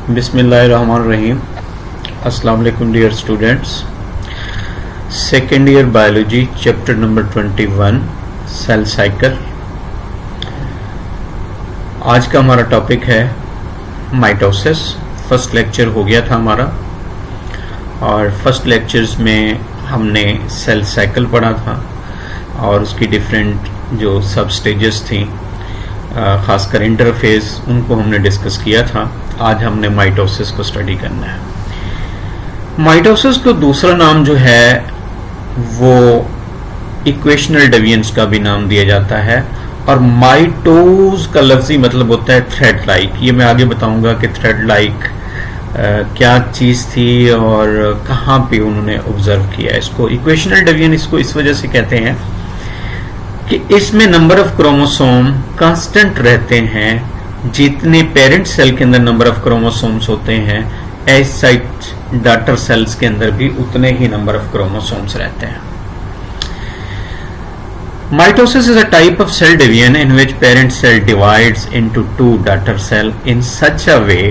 बिस्मिल्लाहिर्रहमानिर्रहीम। अस्सलाम वालेकुम dear students. Second year biology chapter number 21 cell cycle. आज का हमारा टॉपिक है माइटोसिस। फर्स्ट लेक्चर हो गया था हमारा और फर्स्ट लेक्चर्स में हमने सेल साइकिल पढ़ा था और उसकी डिफरेंट जो सब स्टेजेस थी, खासकर इंटरफेस, उनको हमने डिस्कस किया था। आज हमने माइटोसिस को स्टडी करना है। माइटोसिस को दूसरा नाम जो है वो इक्वेशनल डेविएंस का भी नाम दिया जाता है और माइटोज का लफ्जी मतलब होता है थ्रेड लाइक। ये मैं आगे बताऊंगा कि थ्रेड लाइक क्या चीज थी और कहाँ पे उन्होंने ऑब्जर्व किया। इसको इक्वेशनल डेविएंस इसको इस वजह से कहते हैं कि इसमें नंबर ऑफ क्रोमोसोम कांस्टेंट रहते हैं। जितने पेरेंट सेल के अंदर नंबर ऑफ क्रोमोसोम्स होते हैं, एज साइट डॉटर सेल्स के अंदर भी उतने ही नंबर ऑफ क्रोमोसोम्स रहते हैं। Mitosis is a type of cell division in which parent cell divides into two daughter cell in such a way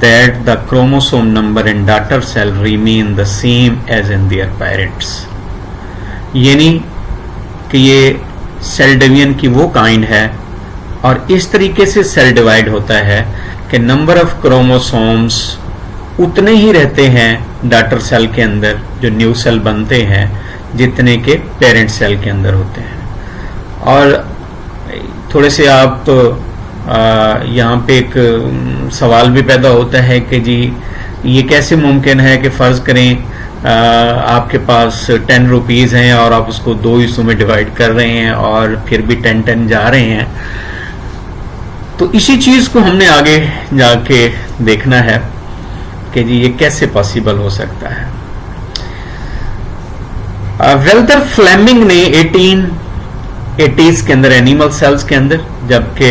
that the chromosome number in daughter cell remain the same as in their parents। यानी कि ये cell division की वो kind है और इस तरीके से सेल डिवाइड होता है कि नंबर ऑफ क्रोमोसोम्स उतने ही रहते हैं डॉटर सेल के अंदर जो न्यू सेल बनते हैं जितने के पेरेंट सेल के अंदर होते हैं। और थोड़े से आप यहाँ पे एक सवाल भी पैदा होता है कि जी ये कैसे मुमकिन है कि फ़र्ज़ करें आपके पास 10 रुपीज़ हैं और आप उसको 2 हिस्सों में डिवाइड कर रहे हैं और फिर भी 10-10 जा रहे हैं। तो इसी चीज़ को हमने आगे जाके देखना है कि जी ये कैसे पॉसिबल हो सकता है। वेल्थर फ्लेमिंग ने 1880s के अंदर एनिमल सेल्स के अंदर, जबकि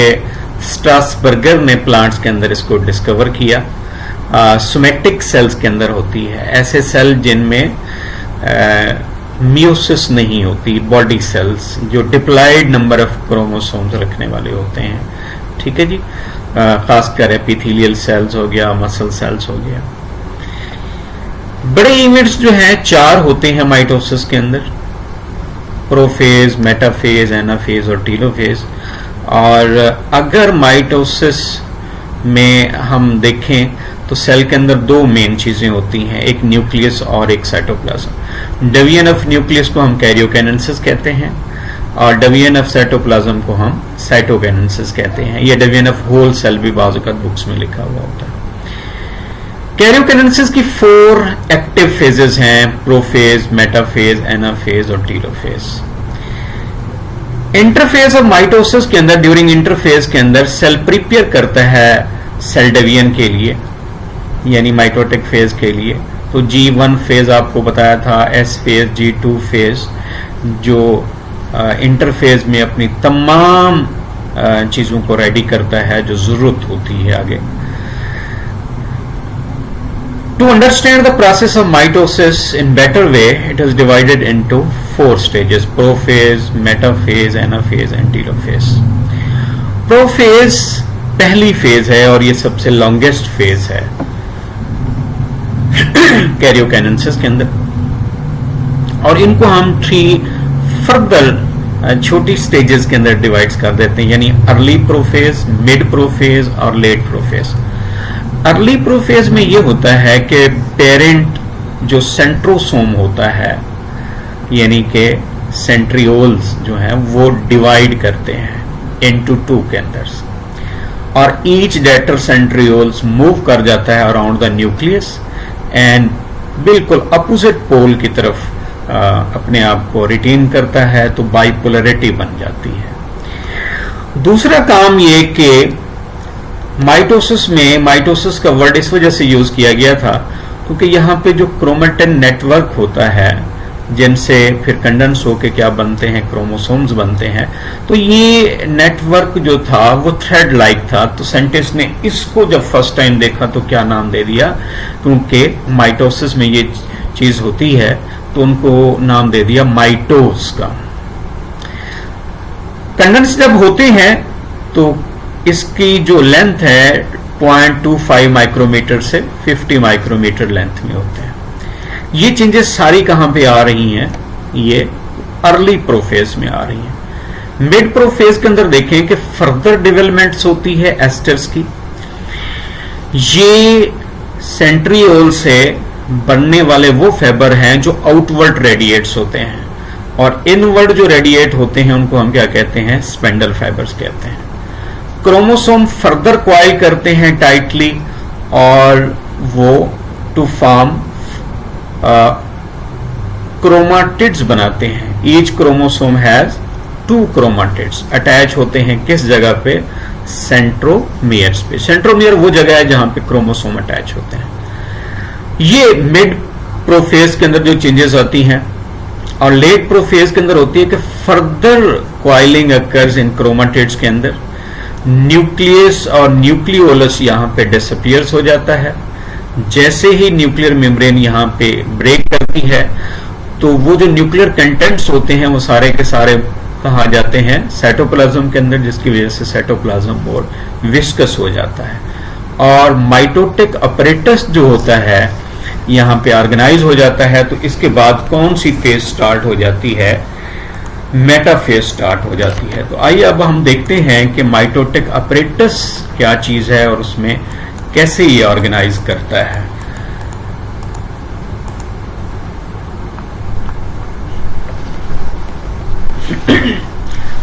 स्ट्रासबर्गर ने प्लांट्स के अंदर इसको डिस्कवर किया। सोमेटिक सेल्स के अंदर होती है, ऐसे सेल जिनमें मियोसिस नहीं होती, बॉडी सेल्स जो डिप्लॉयड नंबर ऑफ क्रोमोसोम्स रखने वाले होते हैं। ठीक है जी, खासकर एपिथेलियल सेल्स हो गया, मसल सेल्स हो गया। बड़े इवेंट्स जो हैं 4 होते हैं माइटोसिस के अंदर, प्रोफेज, मेटाफेज, एनाफेज और टीलोफेज। और अगर माइटोसिस में हम देखें तो सेल के अंदर 2 मेन चीजें होती हैं, एक न्यूक्लियस और एक साइटोप्लाज्म। डिवीजन ऑफ न्यूक्लियस को हम कैरियोकाइनेसिस कहते हैं और डिवीजन ऑफ साइटोप्लाज्म को हम साइटोकाइनेसिस कहते हैं। यह डिवीजन ऑफ होल सेल भी बाज़ बुक्स में लिखा हुआ होता है। कैरियोकाइनेसिस की 4 एक्टिव फेजेस हैं, प्रोफेज, मेटाफेज, एनाफेज और टीलोफेज। इंटरफेज ऑफ माइटोसिस के अंदर, ड्यूरिंग इंटरफेज के अंदर सेल प्रिपेयर करता है सेल डिवीजन के लिए, यानी माइटोटिक फेज के लिए। तो G1 फेज आपको बताया था, S फेज, G2 फेज जो इंटरफेज में अपनी तमाम चीजों को रेडी करता है जो जरूरत होती है आगे। To understand the process of mitosis in better way, it is divided into 4 stages: prophase, metaphase, anaphase and telophase। Prophase पहली फेज है और ये सबसे लॉन्गेस्ट फेज है कैरियोकाइनेसिस के अंदर, और इनको हम 3 फर्दर छोटी स्टेजेस के अंदर डिवाइड कर देते हैं, यानी अर्ली प्रोफेज, मिड प्रोफेज और लेट प्रोफेज। अर्ली प्रोफेज में ये होता है कि पेरेंट जो सेंट्रोसोम होता है, यानी कि सेंट्रियोल्स जो हैं वो डिवाइड करते हैं इनटू 2 के अंदर, और ईच डॉटर सेंट्रियोल्स मूव कर जाता है अराउंड द न्यूक्लियस एंड बिल्कुल अपोजिट पोल की तरफ अपने आप को रिटेन करता है, तो बाइपोलरिटी बन जाती है। दूसरा काम ये कि माइटोसिस का वर्ड इस वजह से यूज किया गया था क्योंकि यहाँ पे जो क्रोमेटिन नेटवर्क होता है जिनसे फिर कंडेंस होके क्या बनते हैं, क्रोमोसोम्स बनते हैं, तो ये नेटवर्क जो था वो थ्रेड लाइक था। तो साइंटिस्ट ने इसको जब फर्स्ट टाइम देखा तो क्या नाम दे दिया, क्योंकि माइटोसिस में ये चीज होती है तो उनको नाम दे दिया माइटोस का। कंडेंस जब होते हैं तो इसकी जो लेंथ है 0.25 माइक्रोमीटर से 50 माइक्रोमीटर लेंथ में होते हैं। ये चेंजेस सारी कहां पे आ रही हैं? ये अर्ली प्रोफेज में आ रही हैं। मिड प्रोफेज के अंदर देखें कि फर्दर डेवलपमेंट्स होती है एस्टर्स की। ये सेंट्रियोल से बनने वाले वो फाइबर हैं जो आउटवर्ड रेडिएट्स होते हैं, और इनवर्ड जो रेडिएट होते हैं उनको हम क्या कहते हैं? स्पेंडल फाइबर्स कहते हैं। क्रोमोसोम फर्दर क्वाइल करते हैं टाइटली, और वो टू फॉर्म क्रोमाटिड्स बनाते हैं। Each chromosome has 2 chromatids. Attach होते हैं किस जगह पे? सेंट्रोमियर्स पे। सेंट्रोमियर वो जगह है जहां पे क्रोमोसोम अटैच होते हैं। ये मिड प्रोफेज के अंदर जो चेंजेस आती हैं, और लेट प्रोफेज के अंदर होती है कि further coiling occurs in chromatids के अंदर। न्यूक्लियस और न्यूक्लियोलस यहां पे डिसअपियर्स हो जाता है। जैसे ही न्यूक्लियर मेम्ब्रेन यहां पे ब्रेक करती है, तो वो जो न्यूक्लियर कंटेंट्स होते हैं वो सारे के सारे कहाँ जाते हैं? साइटोप्लाज्म के अंदर, जिसकी वजह से साइटोप्लाज्म और विस्कस हो जाता है। और माइटोटिक अपरेटस जो होता है यहां पे ऑर्गेनाइज हो जाता है। तो इसके बाद कौन सी फेज स्टार्ट हो जाती है? मेटाफेज स्टार्ट हो जाती है। तो आइए अब हम देखते हैं कि माइटोटिक अपरेटस क्या चीज है और उसमें कैसे ये ऑर्गेनाइज करता है।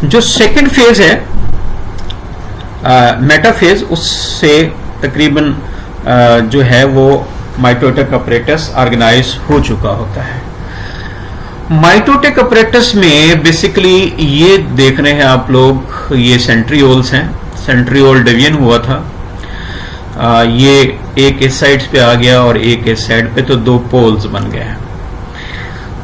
जो सेकंड फेज है मेटाफेज, उससे तकरीबन जो है वो माइटोटिक अपरेटस ऑर्गेनाइज हो चुका होता है। माइटोटिक अपरेटस में बेसिकली ये देख रहे हैं आप लोग, ये सेंट्रियोल्स हैं। सेंट्रियोल डिवीजन हुआ था, ये एक इस साइड पे आ गया और एक इस साइड पे, तो 2 पोल्स बन गए हैं।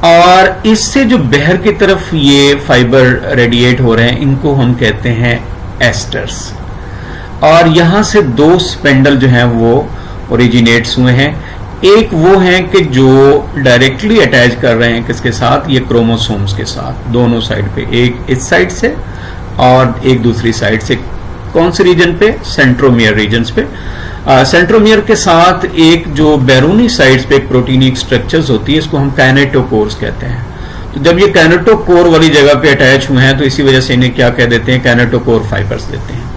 और इससे जो बाहर की तरफ ये फाइबर रेडिएट हो रहे हैं, इनको हम कहते हैं एस्टर्स। और यहां से 2 स्पेंडल जो हैं वो ओरिजिनेट्स हुए हैं। एक वो हैं कि जो डायरेक्टली अटैच कर रहे हैं किसके साथ? ये क्रोमोसोम्स के साथ, दोनों साइड पे, एक इस साइड से और एक दूसरी साइड से। कौन से रीजन पे? सेंट्रोमियर रीजन्स पे। सेंट्रोमियर के साथ एक जो बैरूनी साइड्स पे एक प्रोटीनिक स्ट्रक्चर्स होती है, इसको हम काइनेटोकोर्स कहते हैं। तो जब ये काइनेटोकोर वाली जगह पे अटैच हुए हैं, तो इसी वजह से इन्हें क्या कह देते हैं? काइनेटोकोर फाइबर्स देते हैं।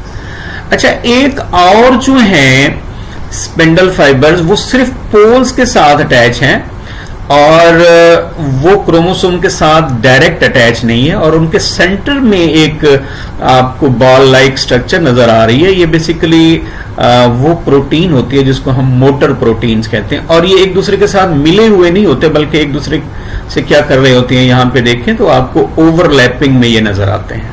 अच्छा, एक और जो है स्पेंडल फाइबर्स, वो सिर्फ पोल्स के साथ अटैच हैं, और वो क्रोमोसोम के साथ डायरेक्ट अटैच नहीं है, और उनके सेंटर में एक आपको बॉल लाइक स्ट्रक्चर नजर आ रही है। ये बेसिकली वो प्रोटीन होती है जिसको हम मोटर प्रोटीन्स कहते हैं। और ये एक दूसरे के साथ मिले हुए नहीं होते, बल्कि एक दूसरे से क्या कर रहे होते हैं? यहां पे देखें तो आपको ओवरलैपिंग में ये नजर आते हैं,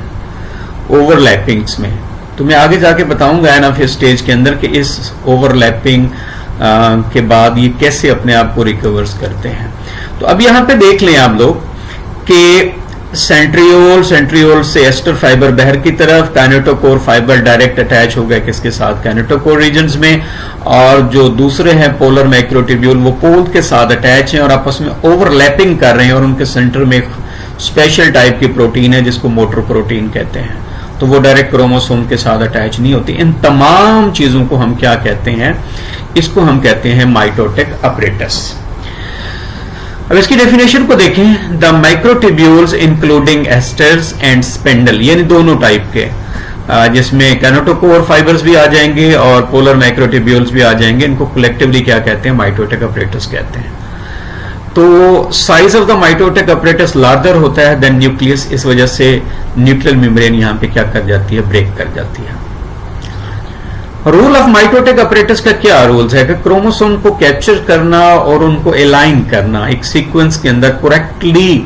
ओवरलैपिंग्स में। तो मैं आगे जाके बताऊंगा ना फिर स्टेज के अंदर कि इस ओवरलैपिंग के बाद ये कैसे अपने आप को रिकवर्स करते हैं। तो अब यहां पे देख लें आप लोग कि सेंट्रियोल से एस्टर फाइबर बाहर की तरफ, काइनेटोकोर फाइबर डायरेक्ट अटैच हो गए किसके साथ? काइनेटोकोर रीजन्स में। और जो दूसरे हैं पोलर माइक्रोट्यूब्यूल, वो पोल के साथ अटैच हैं और आपस में ओवरलैपिंग कर रहे हैं, और उनके सेंटर में एक स्पेशल टाइप की प्रोटीन है जिसको मोटर प्रोटीन कहते हैं। तो वो डायरेक्ट क्रोमोसोम के साथ अटैच नहीं होती। इन तमाम चीजों को हम क्या कहते हैं? इसको हम कहते हैं माइटोटिक अपरेटस। अब इसकी डेफिनेशन को देखें। The microtubules including asters and spindle, यानी दोनों टाइप के, जिसमें काइनेटोकोर फाइबर्स भी आ जाएंगे और पोलर माइक्रोट्यूब्यूल्स भी आ जाएंगे। इनको कलेक्टिवली क्या कहते हैं? माइटोटिक अपरेटस कहते हैं। तो size of the mitotic apparatus larger होता है देन न्यूक्लियस, इस वजह से न्यूक्लियर मेम्ब्रेन यहां पे क्या कर जाती है? ब्रेक कर जाती है। रूल ऑफ माइटोटिक अपरेटस का क्या रूल्स है? कि क्रोमोसोम को कैप्चर करना और उनको अलाइन करना, एक सीक्वेंस के अंदर करेक्टली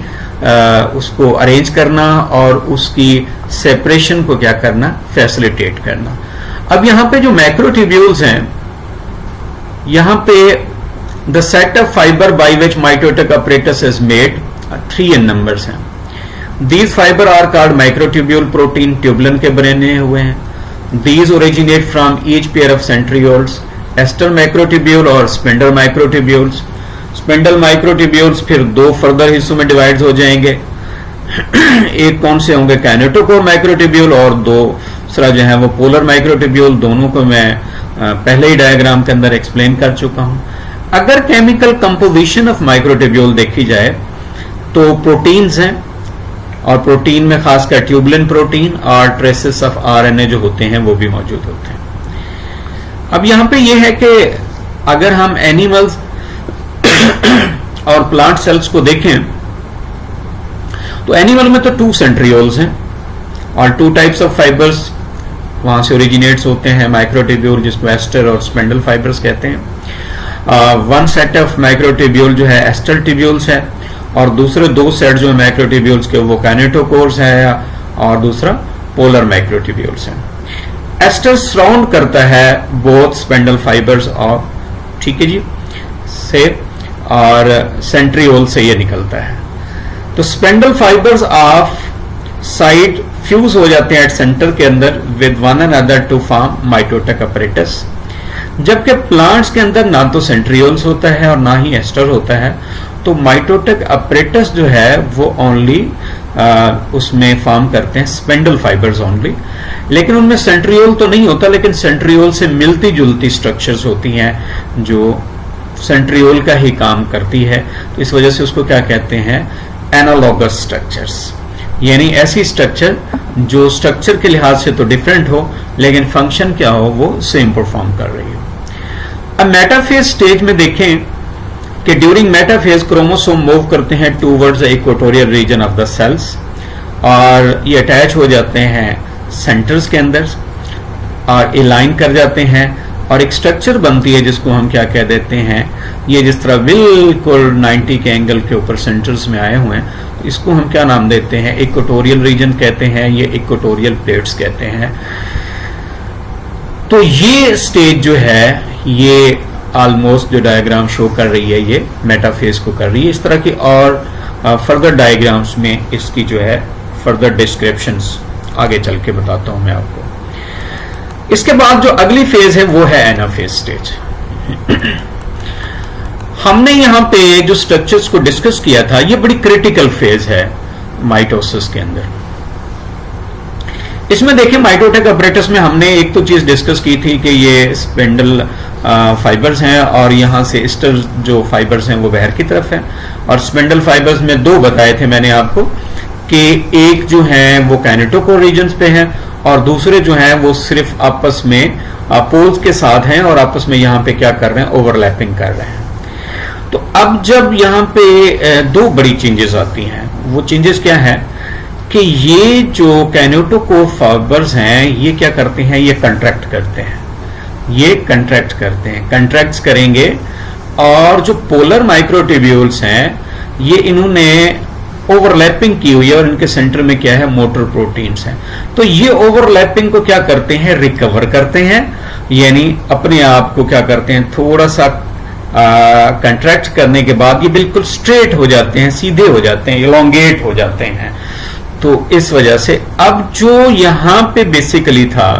उसको अरेंज करना, और उसकी सेपरेशन को क्या करना? फैसिलिटेट करना। अब यहां पे जो मैक्रोट्यूब्यूल्स हैं, यहां पे the set of fibre by which mitotic apparatus is made 3 in numbers हैं। These fiber are called microtubule protein, tubulin के बने हुए हैं। These originate from each pair of centrioles, ester microtubule और spindle microtubules। स्पिंडल माइक्रोट्यूब्यूल्स फिर 2 further हिस्सों में divide हो जाएंगे। एक कौन से होंगे? काइनेटोकोर माइक्रोट्यूब्यूल, और दूसरा जो है वो पोलर माइक्रोट्यूब्यूल। दोनों को मैं पहले ही डायग्राम के अंदर एक्सप्लेन कर चुका हूं। अगर केमिकल कंपोजिशन ऑफ माइक्रोट्यूब्यूल देखी जाए तो प्रोटीन्स हैं, और प्रोटीन में खासकर ट्यूबुलिन प्रोटीन और ट्रेसेस ऑफ आरएनए जो होते हैं वो भी मौजूद होते हैं। अब यहां पे ये है कि अगर हम एनिमल्स और प्लांट सेल्स को देखें तो एनिमल में तो 2 सेंट्रियोल्स हैं और 2 टाइप्स ऑफ फाइबर्स वहां से ओरिजिनेट्स होते हैं, माइक्रोट्यूब्यूल जिसको एस्टर और स्पेंडल फाइबर्स कहते हैं। 1 सेट ऑफ माइक्रोट्यूब्यूल जो है एस्टर ट्यूब्यूल्स है, और दूसरे 2 सेट जो माइक्रोट्यूब्यूल्स के वो काइनेटोकोर्स है, और दूसरा पोलर माइक्रोट्यूब्यूल्स है। एस्टर सराउंड करता है बोथ स्पेंडल फाइबर्स और, ठीक है जी, से, और सेंट्रियोल से ये निकलता है। तो spindle fibres of side fuse हो जाते हैं एट सेंटर के अंदर with one another to form mitotic apparatus, जबकि प्लांट्स के अंदर ना तो सेंट्रियोल्स होता है और ना ही एस्टर होता है। तो माइटोटिक अपरेटस जो है वो ओनली उसमें फॉर्म करते हैं स्पेंडल फाइबर्स ओनली, लेकिन उनमें सेंट्रियोल तो नहीं होता, लेकिन सेंट्रियोल से मिलती जुलती स्ट्रक्चर्स होती हैं जो सेंट्रियोल का ही काम करती है। तो इस वजह से उसको क्या कहते हैं, एनालॉगस स्ट्रक्चर्स, यानी ऐसी स्ट्रक्चर जो स्ट्रक्चर के लिहाज से तो डिफरेंट हो लेकिन फंक्शन क्या हो वो सेम परफॉर्म कर रही हो। अब मेटाफेज स्टेज में देखें कि ड्यूरिंग मेटाफेज क्रोमोसोम मूव करते हैं towards the equatorial region of the cells, और ये अटैच हो जाते हैं सेंटर्स के अंदर और इलाइन कर जाते हैं, और एक स्ट्रक्चर बनती है जिसको हम क्या कह देते हैं, ये जिस तरह बिल्कुल 90 के एंगल के ऊपर सेंटर्स में आए हुए हैं, इसको हम क्या नाम देते हैं, इक्वेटोरियल रीजन कहते हैं, ये इक्वेटोरियल प्लेट्स कहते हैं। तो ये स्टेज जो है ये ऑलमोस्ट जो डायग्राम शो कर रही है ये मेटाफेज को कर रही है। इस तरह की और फर्दर डायग्राम्स में इसकी जो है फर्दर डिस्क्रिप्शंस आगे चल के बताता हूं मैं आपको। इसके बाद जो अगली फेज है वो है एनाफेज स्टेज। हमने यहां पे जो स्ट्रक्चर्स को डिस्कस किया था ये बड़ी क्रिटिकल फेज है माइटोसिस के अंदर। इसमें देखिए माइटोटिक अपरेटस में हमने एक तो चीज डिस्कस की थी कि ये स्पेंडल फाइबर्स हैं और यहां से एस्टर जो फाइबर्स हैं वो बाहर की तरफ हैं, और स्पेंडल फाइबर्स में 2 बताए थे मैंने आपको कि एक जो है वो काइनेटोकोर रीजन्स पे हैं और दूसरे जो हैं वो सिर्फ आपस में पोल्स के साथ हैं और आपस में यहां पे क्या कर रहे हैं, ओवरलैपिंग कर रहे हैं। तो अब जब यहां पे 2 बड़ी चेंजेस आती हैं, वो चेंजेस क्या है कि ये जो काइनेटोकोर फाइबर्स हैं ये क्या करते हैं, ये कंट्रैक्ट करते हैं, ये कंट्रैक्ट करते हैं, कंट्रैक्ट्स करेंगे, और जो पोलर माइक्रोट्यूब्यूल्स हैं ये इन्होंने ओवरलैपिंग की हुई है और इनके सेंटर में क्या है, मोटर प्रोटीन्स हैं। तो ये ओवरलैपिंग को क्या करते हैं, रिकवर करते हैं, यानी अपने आप को क्या करते हैं, थोड़ा सा कंट्रैक्ट करने के बाद ये बिल्कुल स्ट्रेट हो जाते हैं, सीधे हो जाते हैं, इलोंगेट हो जाते हैं। तो इस वजह से अब जो यहां पे बेसिकली था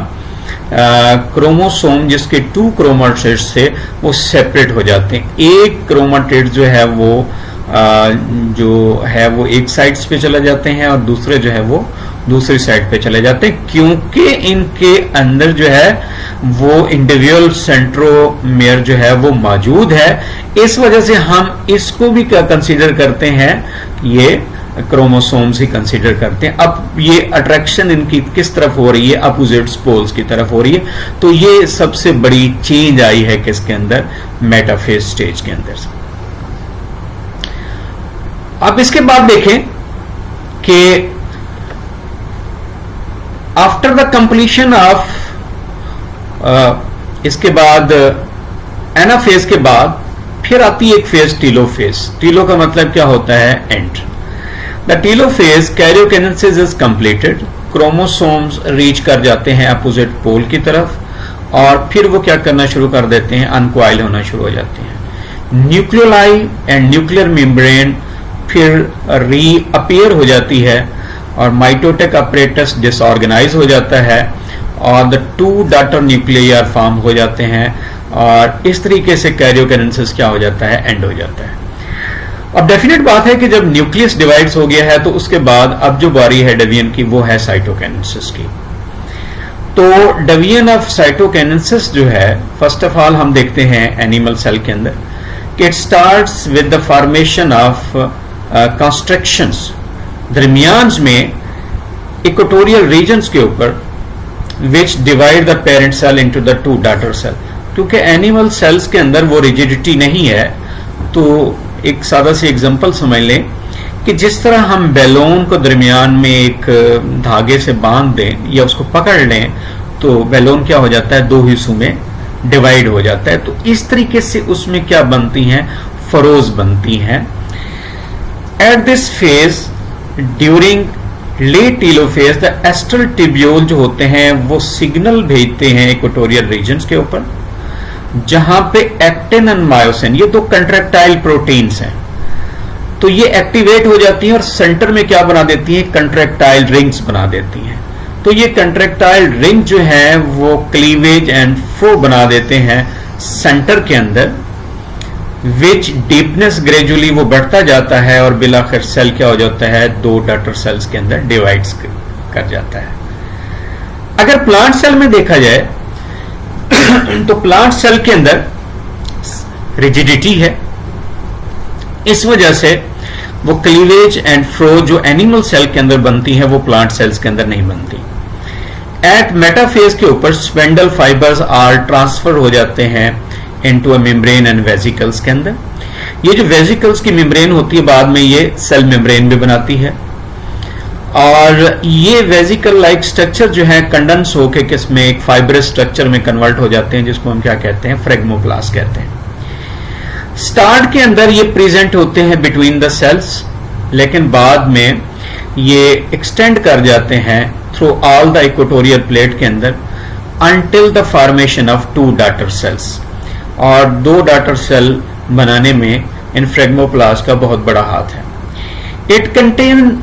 क्रोमोसोम जिसके 2 क्रोमेटिड्स थे वो सेपरेट हो जाते हैं। एक क्रोमेटिड जो है वो एक साइड्स पे चले जाते हैं और दूसरे जो है वो दूसरी साइड पे चले जाते हैं, क्योंकि इनके अंदर जो है वो इंडिविजुअल सेंट्रोमेयर जो है वो मौजूद है। इस वजह से हम इसको भी क्या कंसीडर करते हैं, ये क्रोमोसोम्स ही कंसीडर करते हैं। अब ये अट्रैक्शन इनकी किस तरफ हो रही है, अपोजिट पोल्स की तरफ हो रही है। तो ये सबसे बड़ी चेंज आई है किसके अंदर, मेटाफेज स्टेज के अंदर। अब इसके बाद देखें कि आफ्टर द कंप्लीशन ऑफ इसके बाद एनाफेज के बाद फिर आती है एक फेज, टीलोफेज। टीलो का मतलब क्या होता है, and. The telophase karyokinesis is completed, chromosomes reach कर जाते हैं अपोजिट पोल की तरफ और फिर वो क्या करना शुरू कर देते हैं, अनकॉइल होना शुरू हो जाते हैं। न्यूक्लियोलाई एंड न्यूक्लियर मेम्ब्रेन फिर रीअपियर हो जाती है और माइटोटिक अपरेटस डिसऑर्गेनाइज हो जाता है और द 2 डॉटर न्यूक्लियर फॉर्म हो जाते हैं और इस तरीके से कैरियोकिनेसिस क्या हो जाता है, एंड हो जाता है। अब डेफिनेट बात है कि जब न्यूक्लियस डिवाइड्स हो गया है तो उसके बाद अब जो बारी है डेवियन की वो है साइटोकिनेसिस की। तो डिवीजन ऑफ साइटोकाइनेसिस जो है, फर्स्ट ऑफ ऑल हम देखते हैं एनिमल सेल के अंदर कि it starts with the formation of constructions, दरमियान में इक्वेटोरियल रीजन्स के ऊपर which divide the parent cell into the two daughter cell. क्योंकि एनिमल सेल्स के अंदर वो रिजिडिटी नहीं है, तो एक सादा सी एग्जांपल समझ लें कि जिस तरह हम बैलून को दरमियान में एक धागे से बांध दें या उसको पकड़ लें तो बैलून क्या हो जाता है, दो हिस्सों में डिवाइड हो जाता है। तो इस तरीके से उसमें क्या बनती हैं, फरोज बनती हैं। At this phase during late telophase the astral tubule जो होते हैं वो सिग्नल भेजते हैं इक्वेटोरियल रीजन्स के ऊपर, जहां पे एक्टिन एंड मायोसिन, ये दो कंट्रैक्टाइल प्रोटीन्स हैं, तो ये एक्टिवेट हो जाती हैं और सेंटर में क्या बना देती हैं, कंट्रैक्टाइल रिंग्स बना देती हैं। तो ये कंट्रैक्टाइल रिंग जो है वो क्लीवेज एंड फ्लो बना देते हैं सेंटर के अंदर, विच डीपनेस ग्रेजुअली वो बढ़ता जाता है और बिलाखिर सेल क्या हो जाता है, दो डॉटर सेल्स के अंदर डिवाइड्स कर जाता है। अगर प्लांट सेल में देखा जाए तो प्लांट सेल के अंदर रिजिडिटी है, इस वजह से वो क्लीवेज एंड फ्लो जो एनिमल सेल के अंदर बनती है वो प्लांट सेल्स के अंदर नहीं बनती। एट मेटाफेज के ऊपर स्पेंडल फाइबर्स आर ट्रांसफर हो जाते हैं into a membrane and vesicles के अंदर। ये जो वेसिकल्स की मेम्ब्रेन होती है बाद में ये सेल मेम्ब्रेन भी बनाती है, और ये वेसिकल लाइक स्ट्रक्चर जो है कंडेंस होकर किसमें, एक फाइब्रस स्ट्रक्चर में कन्वर्ट हो जाते हैं, जिसको हम क्या कहते हैं, फ्रेगमोप्लास्ट कहते हैं। स्टार्ट के अंदर ये प्रेजेंट होते हैं बिटवीन द सेल्स, लेकिन बाद में ये एक्सटेंड कर जाते हैं through all the equatorial plate के अंदर until the formation of two daughter cells. और दो डॉटर सेल बनाने में इन फ्रेगमोप्लास्ट का बहुत बड़ा हाथ है। It contain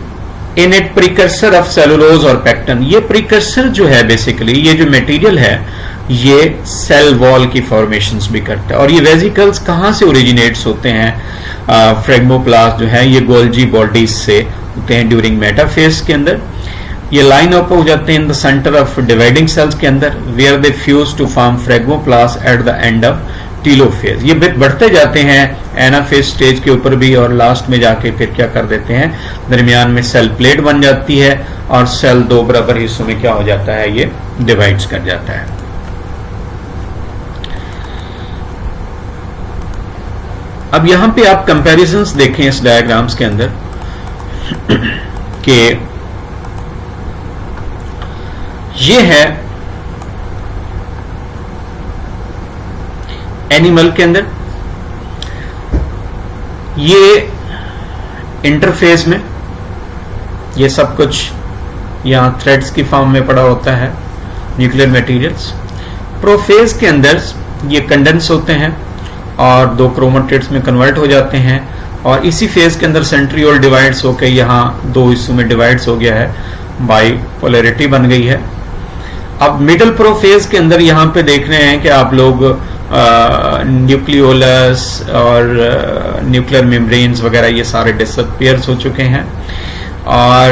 in it precursor of cellulose और पेक्टिन। ये प्रिकर्सर जो है बेसिकली ये जो मटेरियल है ये सेल वॉल की फॉर्मेशंस भी करता है। और ये वेसिकल्स कहाँ से ओरिजिनेट्स होते हैं, फ्रेगमोप्लास्ट जो है ये गोल्जी बॉडीज से होते हैं ड्यूरिंग मेटाफेज के अंदर। ये लाइन अप हो जाते हैं in the centre of dividing cells के अंदर, where they fuse to form phragmoplast at the end of telophase. ये बढ़ते जाते हैं एनाफेज स्टेज के ऊपर भी, और लास्ट में जाके फिर क्या कर देते हैं, दरमियान में सेल प्लेट बन जाती है और सेल दो बराबर हिस्सों में क्या हो जाता है, ये डिवाइड्स कर जाता है। अब यहां पे आप कंपैरिजंस देखें इस डायग्राम्स के अंदर कि ये है एनिमल के अंदर, ये इंटरफेस में ये सब कुछ यहां थ्रेड्स की फॉर्म में पड़ा होता है न्यूक्लियर मटेरियल्स। प्रोफेज के अंदर ये कंडेंस होते हैं और दो क्रोमेटिड्स में कन्वर्ट हो जाते हैं, और इसी फेज के अंदर सेंट्रियोल डिवाइड्स होकर यहाँ दो हिस्सों में डिवाइड्स हो गया है, बाइपोलैरिटी बन गई है। अब मिडल प्रोफेज के अंदर यहाँ पे देख रहे हैं कि आप लोग न्यूक्लियोलस और न्यूक्लियर मेम्ब्रेन्स वगैरह ये सारे डिसअपियर्स हो चुके हैं, और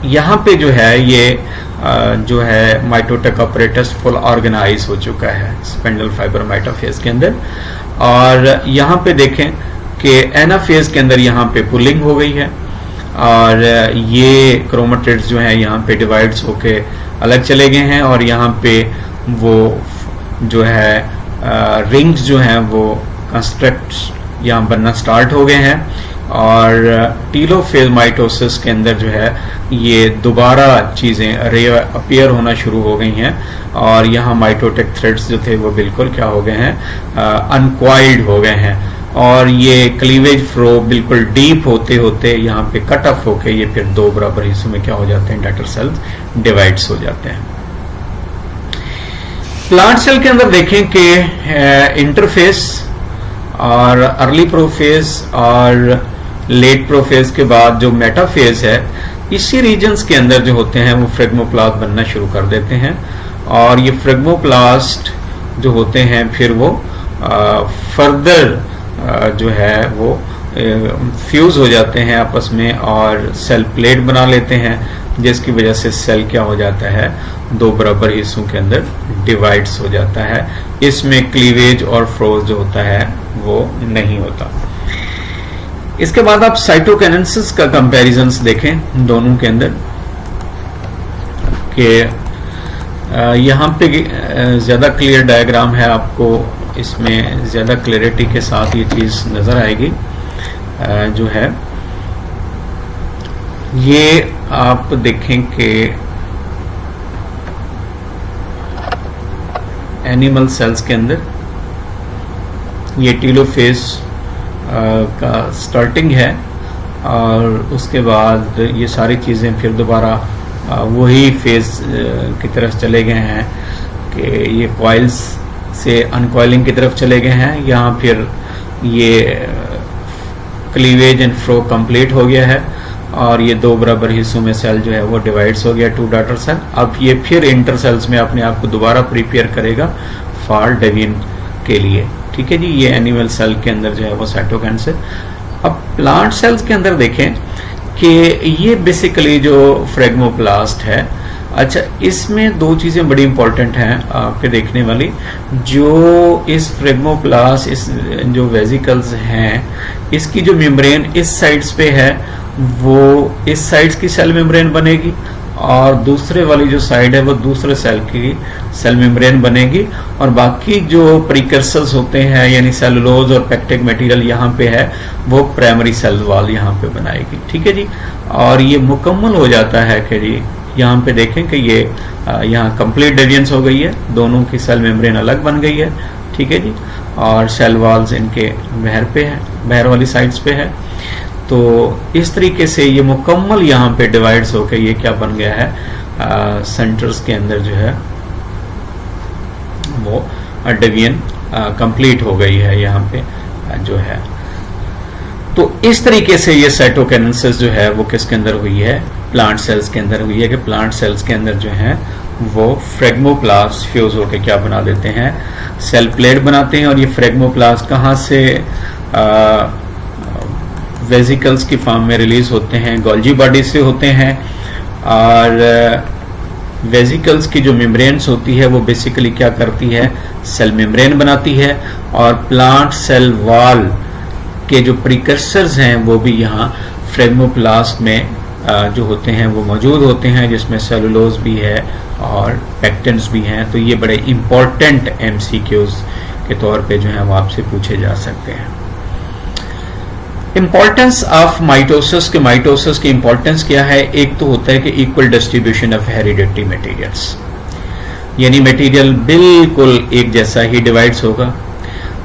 यहाँ पे जो है ये जो है माइटोटेक ऑपरेटस फुल ऑर्गेनाइज हो चुका है स्पेंडल फाइबर मेटाफेज के अंदर। और यहाँ पे देखें कि एनाफेज के अंदर यहाँ पे पुलिंग हो गई है, और ये क्रोमेटिड्स जो हैं यहाँ पे डिवाइड्स होके अलग चले गए हैं, और यहाँ पे वो जो है रिंग्स जो हैं वो कंस्ट्रक्ट यहाँ बनना स्टार्ट हो गए हैं, और टीलोफेज माइटोसिस के अंदर जो है ये दोबारा चीज़ें अपीयर होना शुरू हो गई हैं, और यहाँ माइटोटेक थ्रेड्स जो थे वो बिल्कुल क्या हो गए हैं, अनक्वाइल्ड हो गए हैं, और ये क्लीवेज फ्लो बिल्कुल डीप होते होते यहाँ पे कट ऑफ होके ये फिर दो बराबर हिस्सों में क्या हो जाते हैं, डॉटर सेल्स डिवाइड्स हो जाते हैं। प्लांट सेल के अंदर देखें कि इंटरफेस और अर्ली प्रोफेज और लेट प्रोफेज के बाद जो मेटाफेज है, इसी रीजन्स के अंदर जो होते हैं वो फ्रेगमोप्लास्ट बनना शुरू कर देते हैं, और ये फ्रेगमोप्लास्ट जो होते हैं फिर वो फर्दर जो है वो फ्यूज हो जाते हैं आपस में और सेल प्लेट बना लेते हैं, जिसकी वजह से सेल क्या हो जाता है, दो बराबर हिस्सों के अंदर डिवाइड्स हो जाता है। इसमें क्लीवेज और फ्रोज जो होता है वो नहीं होता। इसके बाद आप साइटोकाइनेसिस का कंपैरिजंस देखें दोनों के अंदर कि यहाँ पे ज़्यादा क्लियर डायग्राम है, आपको इसमें ज़्यादा क्लैरिटी के साथ ये चीज़ नज़र आएगी। जो है ये आप देखें कि एनिमल सेल्स के अंदर ये टीलोफेज का स्टार्टिंग है और उसके बाद ये सारी चीज़ें फिर दोबारा वही फेज की तरफ चले गए हैं कि ये कॉइल्स से अनकॉइलिंग की तरफ चले गए हैं। यहाँ फिर ये क्लीवेज एंड फ्रो कंप्लीट हो गया है और ये दो बराबर हिस्सों में सेल जो है वो डिवाइड्स हो गया, 2 डॉटर सेल। अब ये फिर इंटर सेल्स में अपने आप को दोबारा प्रिपेयर करेगा फॉर डिवीजन के लिए। ठीक है जी, ये एनिमल सेल के अंदर जो है वो साइटोकाइनेसिस। अब प्लांट सेल्स के अंदर देखें कि ये बेसिकली जो फ्रेगमोप्लास्ट है, अच्छा इसमें दो चीज़ें बड़ी इंपॉर्टेंट हैं आपके देखने वाली। जो इस फ्रेगमोप्लास्ट, इस जो वेजिकल्स हैं, इसकी जो मेम्ब्रेन इस साइड्स पे है वो इस साइड्स की सेल मेम्ब्रेन बनेगी और दूसरे वाली जो साइड है वो दूसरे सेल की सेल मेम्ब्रेन बनेगी और बाकी जो प्रीकर्सर्स होते हैं यानी सेलुलोज और पेक्टिक मटेरियल यहाँ पे है वो प्राइमरी सेल वॉल यहाँ पे बनाएगी। ठीक है जी, और ये मुकम्मल हो जाता है कि जी यहाँ पे देखें कि ये यहाँ कंप्लीट डिवीजन हो गई है, दोनों की सेल मेम्ब्रेन अलग बन गई है। ठीक है जी, और सेल वॉल्स इनके बाहर पे है, बाहर वाली साइड्स पे है। तो इस तरीके से ये मुकम्मल यहाँ पे डिवाइड्स होकर ये क्या बन गया है, सेंटर्स के अंदर जो है वो डिवीजन कंप्लीट हो गई है यहाँ पे जो है। तो इस तरीके से ये साइटोकाइनेसिस जो है वो किसके अंदर हुई है, प्लांट सेल्स के अंदर हुई है कि प्लांट सेल्स के अंदर जो है वो फ्रेगमोप्लास्ट फ्यूज होकर क्या बना देते हैं, सेल प्लेट बनाते हैं। और ये फ्रेगमोप्लास्ट कहाँ से वेजिकल्स की फॉर्म में रिलीज होते हैं, गोल्जी बॉडी से होते हैं। और वेजिकल्स की जो मेम्ब्रेन्स होती है वो बेसिकली क्या करती है, सेल मेम्ब्रेन बनाती है। और प्लांट सेल वॉल के जो प्रीकर्सर्स हैं वो भी यहाँ फ्रेगमोप्लास्ट में जो होते हैं वो मौजूद होते हैं, जिसमें सेलुलोज भी है और पेक्टिन्स भी हैं। तो ये बड़े इंपॉर्टेंट एमसीक्यूज के तौर पे जो है वो आपसे पूछे जा सकते हैं। इंपॉर्टेंस ऑफ माइटोसिस के, माइटोसिस की इंपॉर्टेंस क्या है, एक तो होता है कि equal distribution of hereditary materials, यानी मटेरियल बिल्कुल एक जैसा ही डिवाइड्स होगा।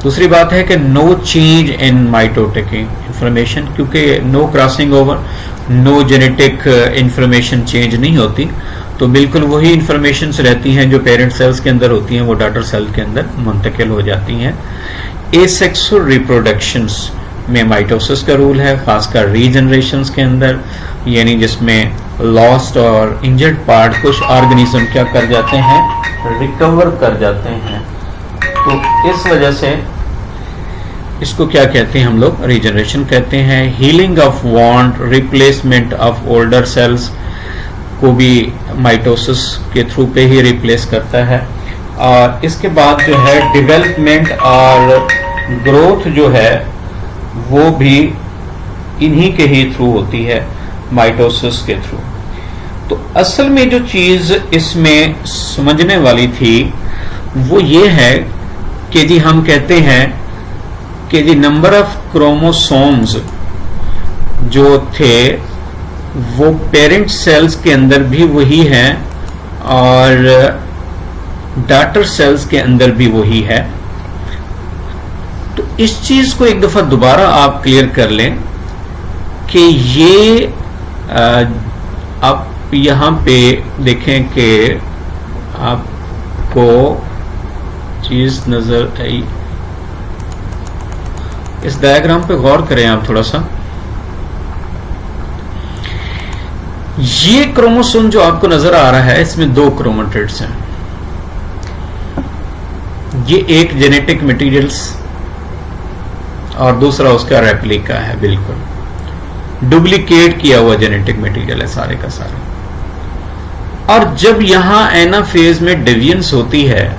दूसरी बात है कि no change in mitotic information, क्योंकि no crossing over, no genetic information change नहीं होती, तो बिल्कुल वही इंफॉर्मेशन रहती हैं जो पेरेंट सेल्स के अंदर होती हैं वो डॉटर सेल के अंदर मुंतकिल हो जाती हैं। एसेक्सुअल रिप्रोडक्शंस में माइटोसिस का रूल है, खासकर रीजनरेशंस के अंदर, यानी जिसमें लॉस्ट और इंजर्ड पार्ट कुछ ऑर्गेनिज्म क्या कर जाते हैं, रिकवर कर जाते हैं। तो इस वजह से इसको क्या कहते हैं हम लोग, रीजनरेशन कहते हैं। Healing of wound, replacement of older cells को भी माइटोसिस के थ्रू पे ही रिप्लेस करता है। और इसके बाद जो है डेवलपमेंट और ग्रोथ जो है वो भी इन्हीं के ही थ्रू होती है, माइटोसिस के थ्रू। तो असल में जो चीज इसमें समझने वाली थी वो ये है कि जी हम कहते हैं कि जी नंबर ऑफ क्रोमोसोम्स जो थे वो पेरेंट सेल्स के अंदर भी वही है और डॉटर सेल्स के अंदर भी वही है। तो इस चीज को एक दफा दोबारा आप क्लियर कर लें कि ये आप यहां पे देखें कि आपको चीज नजर आई, इस डायग्राम पे गौर करें आप थोड़ा सा। ये क्रोमोसोम जो आपको नजर आ रहा है इसमें 2 क्रोमेटिड्स हैं। ये एक जेनेटिक मटेरियल्स और दूसरा उसका रेप्लिका है, बिल्कुल डुप्लीकेट किया हुआ जेनेटिक मटेरियल है सारे का सारा। और जब यहां एनाफेज में डेविएंस होती है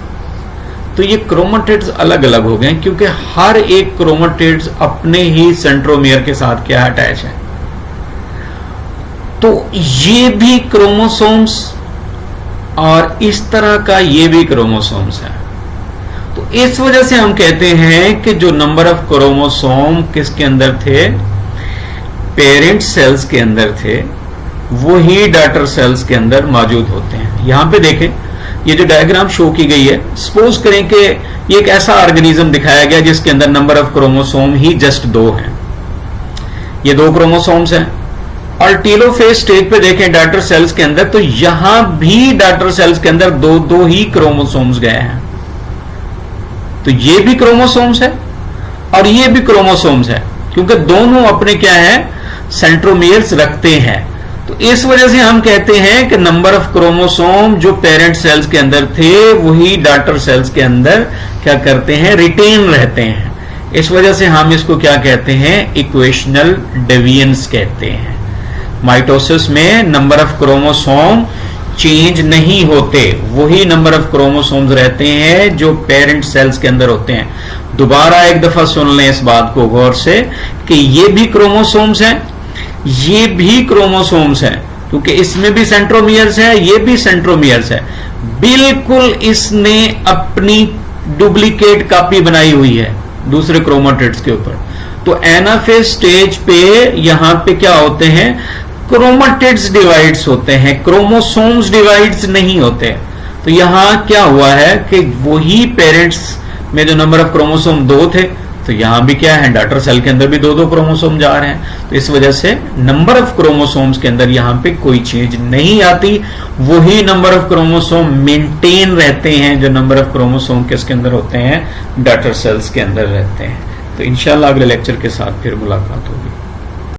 तो ये क्रोमेटिड्स अलग अलग हो गए, क्योंकि हर एक क्रोमेटिड्स अपने ही सेंट्रोमियर के साथ क्या अटैच है। तो ये भी क्रोमोसोम्स और इस तरह का ये भी क्रोमोसोम्स है। तो इस वजह से हम कहते हैं कि जो नंबर ऑफ क्रोमोसोम किसके अंदर थे, पेरेंट सेल्स के अंदर थे, वो ही डॉटर सेल्स के अंदर मौजूद होते हैं। यहां पे देखें, ये जो डायग्राम शो की गई है, सपोज करें कि ये एक ऐसा ऑर्गेनिज्म दिखाया गया जिसके अंदर number of chromosome he just 2 हैं। ये 2 क्रोमोसोम्स हैं। और टेलोफेज स्टेज पे देखें डॉटर सेल्स के अंदर, तो यहां भी डॉटर सेल्स के अंदर 2 ही क्रोमोसोम्स गए हैं। तो ये भी क्रोमोसोम्स है और ये भी क्रोमोसोम्स है, क्योंकि दोनों अपने क्या है, सेंट्रोमियर्स रखते हैं। तो इस वजह से हम कहते हैं कि नंबर ऑफ क्रोमोसोम जो पेरेंट सेल्स के अंदर थे वही डॉटर सेल्स के अंदर क्या करते हैं, रिटेन रहते हैं। इस वजह से हम इसको क्या कहते हैं, इक्वेशनल डेविएंस कहते हैं। माइटोसिस में नंबर ऑफ क्रोमोसोम चेंज नहीं होते, वही नंबर ऑफ क्रोमोसोम्स रहते हैं जो पेरेंट सेल्स के अंदर होते हैं। दोबारा एक दफा सुन लें इस बात को गौर से कि ये भी क्रोमोसोम्स हैं, ये भी क्रोमोसोम्स हैं, क्योंकि इसमें भी सेंट्रोमियर्स है, ये भी सेंट्रोमियर्स है। बिल्कुल इसने अपनी डुप्लीकेट कॉपी बनाई हुई है दूसरे क्रोमेटिड्स के ऊपर। तो एनाफेज स्टेज पे यहां पे क्या होते हैं, क्रोमेटिड्स डिवाइड्स होते हैं, क्रोमोसोम्स डिवाइड्स नहीं होते। तो यहां क्या हुआ है कि वही पेरेंट्स में जो नंबर ऑफ क्रोमोसोम 2 थे, तो यहां भी क्या है, डॉटर सेल के अंदर भी 2 क्रोमोसोम जा रहे हैं। तो इस वजह से नंबर ऑफ क्रोमोसोम्स के अंदर यहां पे कोई चेंज नहीं आती, वही नंबर ऑफ क्रोमोसोम मेंटेन रहते हैं जो नंबर ऑफ क्रोमोसोम किसके अंदर होते हैं, डॉटर सेल्स के अंदर रहते हैं। तो इंशाल्लाह अगले लेक्चर के साथ फिर मुलाकात होगी।